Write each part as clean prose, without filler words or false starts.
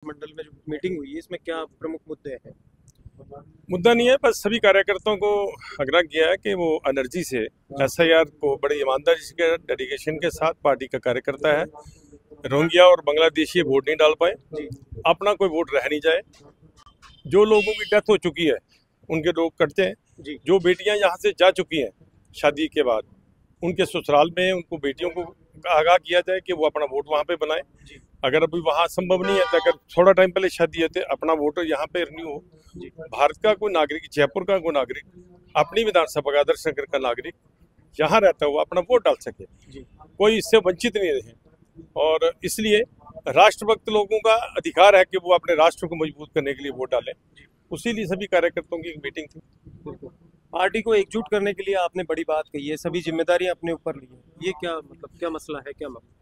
मंडल में जो मीटिंग हुई है इसमें क्या प्रमुख मुद्दे हैं? मुद्दा नहीं है, बस सभी कार्यकर्ताओं को आग्रह किया है कि वो एनर्जी से एसआईआर को बड़ी ईमानदारी से डेडिकेशन के साथ पार्टी का कार्यकर्ता है। रोहिंग्या और बांग्लादेशी वोट नहीं डाल पाए, अपना कोई वोट रह नहीं जाए। जो लोगों की डेथ हो चुकी है उनके लोग कटते हैं। जो बेटियां यहाँ से जा चुकी हैं शादी के बाद, उनके ससुराल में उनको बेटियों को आगाह किया जाए कि वो अपना वोट वहाँ पे बनाए। अगर अभी वहाँ संभव नहीं है तो अगर थोड़ा टाइम पहले शादी है तो अपना वोट यहाँ पे रिन्यू हो। भारत का कोई नागरिक, जयपुर का कोई नागरिक, अपनी विधानसभा का, आदर्श नगर का नागरिक यहाँ रहता हुआ अपना वोट डाल सके, कोई इससे वंचित नहीं रहे। और इसलिए राष्ट्रभक्त लोगों का अधिकार है कि वो अपने राष्ट्र को मजबूत करने के लिए वोट डालें। उसी लिए सभी कार्यकर्ताओं की एक मीटिंग थी। पार्टी को एकजुट करने के लिए आपने बड़ी बात कही है, सभी जिम्मेदारियां अपने ऊपर ली है। ये क्या मतलब, क्या मसला है, क्या मसला?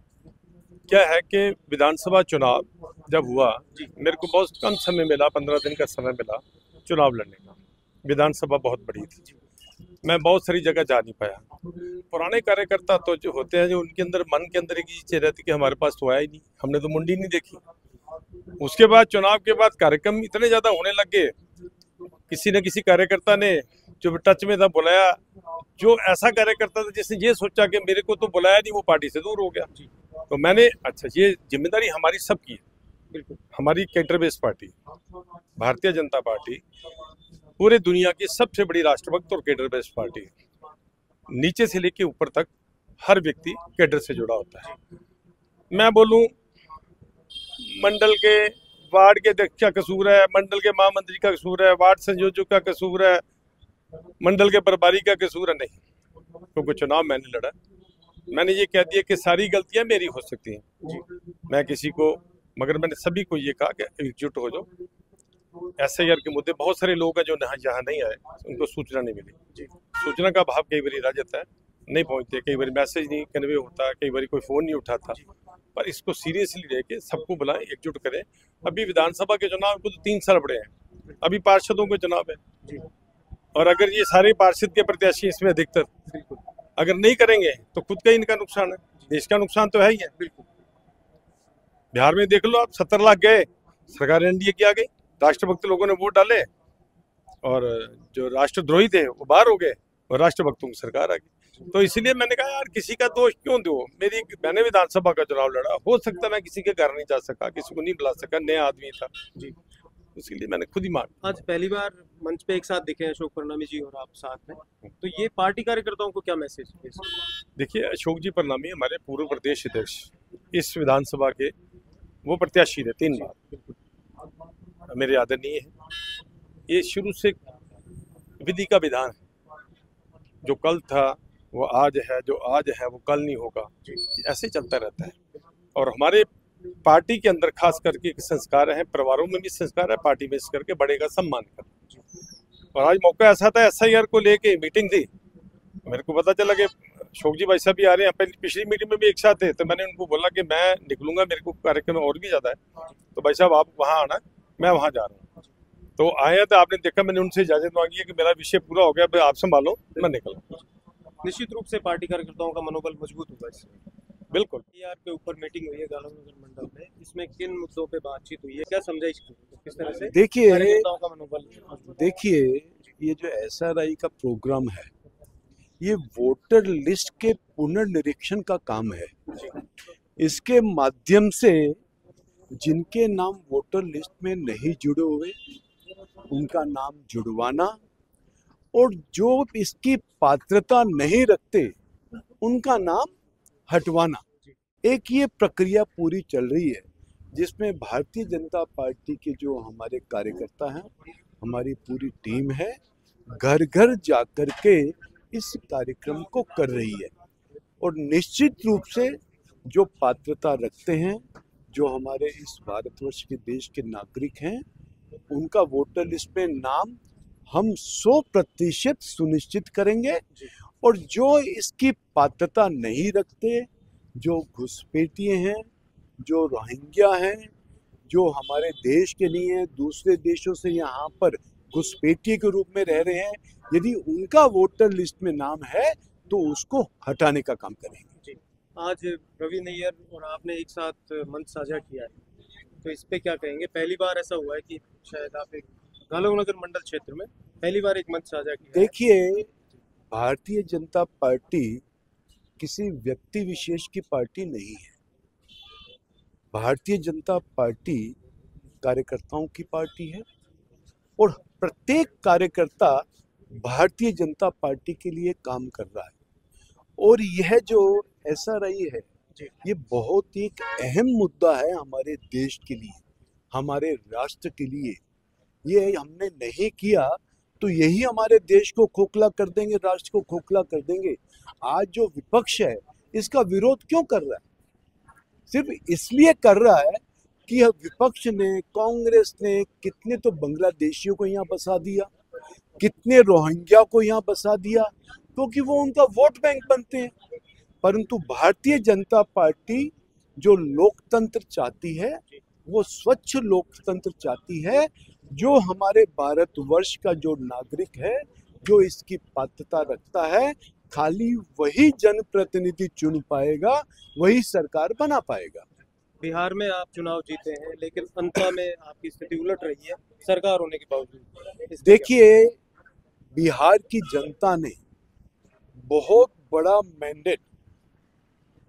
क्या है कि विधानसभा चुनाव जब हुआ, मेरे को बहुत कम समय मिला, 15 दिन का समय मिला चुनाव लड़ने का। विधानसभा बहुत बड़ी थी, मैं बहुत सारी जगह जा नहीं पाया। पुराने कार्यकर्ता तो जो होते हैं, जो उनके अंदर मन के अंदर एक चीज रहती कि हमारे पास तो आया ही नहीं, हमने तो मुंडी नहीं देखी। उसके बाद चुनाव के बाद कार्यक्रम इतने ज्यादा होने लगे, किसी न किसी कार्यकर्ता ने जो टच में था बुलाया, जो ऐसा कार्यकर्ता था जिसने ये सोचा कि मेरे को तो बुलाया नहीं, वो पार्टी से दूर हो गया। तो मैंने, अच्छा ये जिम्मेदारी हमारी सबकी है, बिल्कुल। हमारी cadre based party Bharatiya Janata party पूरे दुनिया की सबसे बड़ी राष्ट्रभक्त और कैडर बेस्ड पार्टी है। नीचे से लेके ऊपर तक हर व्यक्ति कैडर से जुड़ा होता है। मैं बोलूं, मंडल के वार्ड के अध्यक्ष का कसूर है, मंडल के महामंत्री का कसूर है, वार्ड संयोजक का कसूर है, मंडल के प्रभारी का कसूर है, नहीं। क्योंकि चुनाव मैंने लड़ा, मैंने ये कह दिया कि सारी गलतियां मेरी हो सकती हैं, मैं किसी को, मगर मैंने सभी को ये कहा कि एकजुट हो जाओ। एसआईआर के मुद्दे, बहुत सारे लोग हैं जो यहाँ नहीं आए, उनको सूचना नहीं मिली। सूचना का अभाव कई बार रह जाता है, नहीं पहुंचते, कई बार मैसेज नहीं कन्वे होता, कई बार कोई फोन नहीं उठाता। पर इसको सीरियसली लेके सबको बुलाएं, एकजुट करें। अभी विधानसभा के चुनाव को तो 3 साल बड़े हैं, अभी पार्षदों के चुनाव है, और अगर ये सारे पार्षद के प्रत्याशी इसमें अधिकतर अगर नहीं करेंगे तो खुद का ही इनका नुकसान है, देश का नुकसान तो है ही है। बिहार में देख लो आप, 70 लाख गए, सरकार एनडीए की आ गई, राष्ट्रभक्त लोगों ने वोट डाले और जो राष्ट्रद्रोही थे वो बाहर हो गए और राष्ट्रभक्तों की सरकार आ गई। तो इसलिए मैंने कहा यार, किसी का दोष क्यों दो। मैंने विधानसभा का चुनाव लड़ा, हो सकता मैं किसी के घर नहीं जा सका, किसी को नहीं बुला सका, नया आदमी था जी, इसलिए मैंने खुद ही मान। आज पहली बार मंच पे एक साथ दिखे अशोक परनामी जी और आप साथ में, तो ये पार्टी कार्यकर्ताओं को क्या मैसेज है? देखिए, अशोक जी परनामी हमारे पूर्व प्रदेश अध्यक्ष, इस विधानसभा के वो प्रत्याशी थे 3 बार, मेरे आदरणीय है। ये शुरू से विधि का विधान है, जो कल था वो आज है, जो आज है वो कल नहीं होगा, ऐसे ही चलता रहता है। और हमारे पार्टी के अंदर खास करके एक संस्कार है, परिवारों में भी संस्कार है, पार्टी में इस करके बड़े का सम्मान कर। और आज मौका ऐसा था, एसआईआर को लेके मीटिंग थी, मेरे को पता चला कि अशोक जी भाई साहब भी आ रहे हैं। पिछली मीटिंग में भी एक साथ थे, तो मैंने उनको बोला कि मैं निकलूंगा, मेरे को कार्यक्रम और भी ज्यादा है, तो भाई साहब आप वहाँ आना, मैं वहाँ जा रहा हूँ। तो आए, तो आपने देखा, मैंने उनसे इजाजत मांगी है कि मेरा विषय पूरा हो गया, आप संभालो, मैं निकला। निश्चित रूप से पार्टी कार्यकर्ताओं का मनोबल मजबूत होगा इससे। बिल्कुल। के ऊपर मीटिंग हुई है गांधीनगर मंडल में, इसमें किन मुद्दों पे बातचीत हुई है, क्या समझाइश की, किस तरह से देखिए कार्यकर्ताओं का मनोबल? देखिए, ये जो एसआरआई का प्रोग्राम है, ये वोटर लिस्ट के पुनर्निरीक्षण का काम है। इसके माध्यम से जिनके नाम वोटर लिस्ट में नहीं जुड़े हुए उनका नाम जुड़वाना, और जो इसकी पात्रता नहीं रखते उनका नाम हटवाना, एक ये प्रक्रिया पूरी चल रही है, जिसमें भारतीय जनता पार्टी के जो हमारे कार्यकर्ता हैं, हमारी पूरी टीम है, घर घर जाकर के इस कार्यक्रम को कर रही है। और निश्चित रूप से जो पात्रता रखते हैं, जो हमारे इस भारतवर्ष के देश के नागरिक हैं, उनका वोटर लिस्ट में नाम हम 100% सुनिश्चित करेंगे। और जो इसकी पात्रता नहीं रखते, जो घुसपैठिए हैं, जो रोहिंग्या हैं, जो हमारे देश के नहीं हैं, दूसरे देशों से यहाँ पर घुसपैठिए के रूप में रह रहे हैं, यदि उनका वोटर लिस्ट में नाम है तो उसको हटाने का काम करेंगे। आज रवि नैयर और आपने एक साथ मंच साझा किया है, तो इस पे क्या कहेंगे? पहली बार ऐसा हुआ है कि शायद आप एक गांधीनगर मंडल क्षेत्र में पहली बार एक मंच साझा किया है। देखिए, भारतीय जनता पार्टी किसी व्यक्ति विशेष की पार्टी नहीं है। भारतीय जनता पार्टी कार्यकर्ताओं की पार्टी है और प्रत्येक कार्यकर्ता भारतीय जनता पार्टी के लिए काम कर रहा है। और यह जो एसआरआई है, ये बहुत ही एक अहम मुद्दा है हमारे देश के लिए, हमारे राष्ट्र के लिए। ये हमने नहीं किया तो यही हमारे देश को खोखला कर देंगे, राष्ट्र को खोखला कर देंगे। आज जो विपक्ष है इसका विरोध क्यों कर रहा है? सिर्फ इसलिए कर रहा है कि विपक्ष ने, कांग्रेस ने कितने तो बांग्लादेशियों को यहाँ बसा दिया, कितने रोहिंग्या को यहाँ बसा दिया, क्योंकि वो उनका वोट बैंक बनते हैं। परंतु भारतीय जनता पार्टी जो लोकतंत्र चाहती है, वो स्वच्छ लोकतंत्र चाहती है, जो हमारे भारतवर्ष का जो नागरिक है, जो इसकी पात्रता रखता है, खाली वही जनप्रतिनिधि चुन पाएगा, वही सरकार बना पाएगा। बिहार में आप चुनाव जीते हैं, लेकिन अंत में आपकी स्थिति उलट रही है सरकार होने के बावजूद। इस पे देखिए, बिहार की जनता ने बहुत बड़ा मैंडेट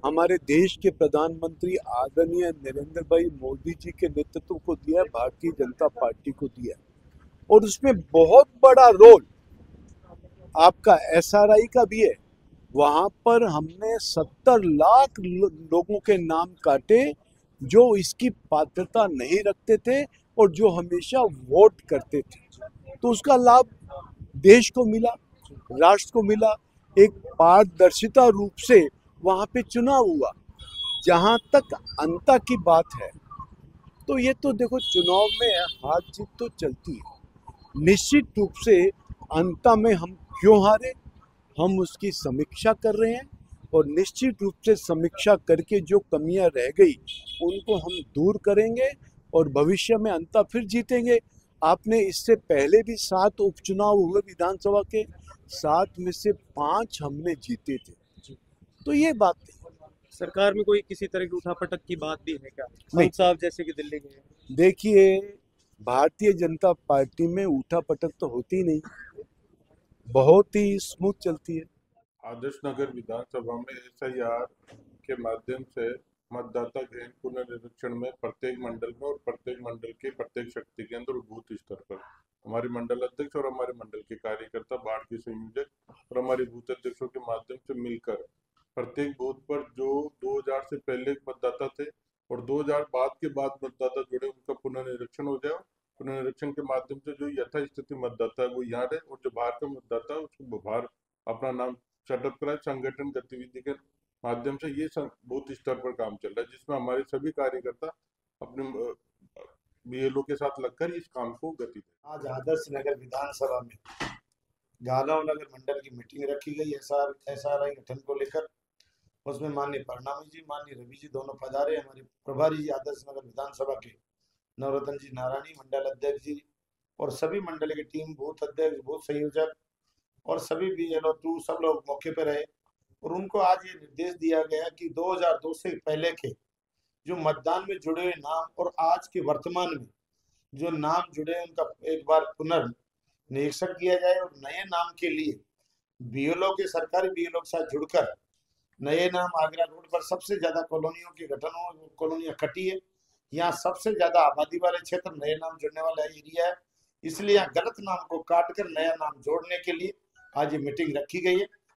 हमारे देश के प्रधानमंत्री आदरणीय नरेंद्र भाई मोदी जी के नेतृत्व को दिया है, भारतीय जनता पार्टी को दिया है। और उसमें बहुत बड़ा रोल आपका एसआरआई का भी है। वहां पर हमने 70 लाख लोगों के नाम काटे जो इसकी पात्रता नहीं रखते थे और जो हमेशा वोट करते थे। तो उसका लाभ देश को मिला, राष्ट्र को मिला। एक पारदर्शिता रूप से वहां पे चुनाव हुआ। जहां तक अंता की बात है, तो ये तो देखो, चुनाव में हार जीत तो चलती है। निश्चित रूप से अंता में हम क्यों हारे, हम उसकी समीक्षा कर रहे हैं और निश्चित रूप से समीक्षा करके जो कमियां रह गई उनको हम दूर करेंगे और भविष्य में अंता फिर जीतेंगे। आपने इससे पहले भी 7 उपचुनाव हुए विधानसभा के, 7 में से 5 हमने जीते थे। तो ये बात सरकार में कोई किसी तरह की उठापटक की बात भी है क्या? नहीं। साहब जैसे कि दिल्ली गए। देखिए, भारतीय जनता पार्टी में उठापटक तो होती नहीं, बहुत ही स्मूथ चलती है। आदर्श नगर विधानसभा में एसआईआर के माध्यम से मतदाता गहन पुनर्निरीक्षण में प्रत्येक मंडल में और प्रत्येक मंडल के प्रत्येक शक्ति केंद्र और बूथ स्तर पर हमारे मंडल अध्यक्ष और हमारे मंडल के कार्यकर्ता, वार्ड के संयोजक और हमारे बूथ अध्यक्षों के माध्यम से मिलकर प्रत्येक बूथ पर जो 2000 से पहले मतदाता थे और 2000 बाद के बाद मतदाता जुड़े, उनका पुनर्निरीक्षण हो जाए। पुनर्निरीक्षण के माध्यम से जो यथास्थिति मतदाता है वो यहाँ रहे और जो बाहर का मतदाता है उसको बाहर अपना नाम सेटअप कराए। संगठन गतिविधि के माध्यम से ये बूथ स्तर पर काम चल रहा है, जिसमें हमारे सभी कार्यकर्ता अपने बीएलओ के साथ लगकर इस काम को गति दें। आज आदर्श नगर विधानसभा में गांधीनगर मंडल की मीटिंग रखी गई एसआरआई गठन को लेकर। उसमें माननीय परनामी जी, माननीय रवि जी दोनों पधारे। हमारे प्रभारी जी आदर्श नगर विधानसभा के नवरत्न जी नारायणी, मंडल अध्यक्ष जी और सभी मंडल की टीम, बूथ अध्यक्ष, बूथ संयोजक और सभी बीएलओ 2 सब लोग मौके पर रहे। और उनको आज ये निर्देश दिया गया कि 2002 से पहले के जो मतदान में जुड़े हुए नाम और आज के वर्तमान में जो नाम जुड़े हैं उनका एक बार पुनर्निरीक्षण किया जाए और नए नाम के लिए बीएलओ के, सरकारी बीएलओ के साथ जुड़कर नए नाम। आगरा रोड पर सबसे ज्यादा कॉलोनियों के गठन हो, कॉलोनियां कटी है, यहाँ सबसे ज्यादा आबादी वाले क्षेत्र, नए नाम जुड़ने वाला एरिया है। इसलिए यहाँ गलत नाम को काट कर नया नाम जोड़ने के लिए आज ये मीटिंग रखी गई है।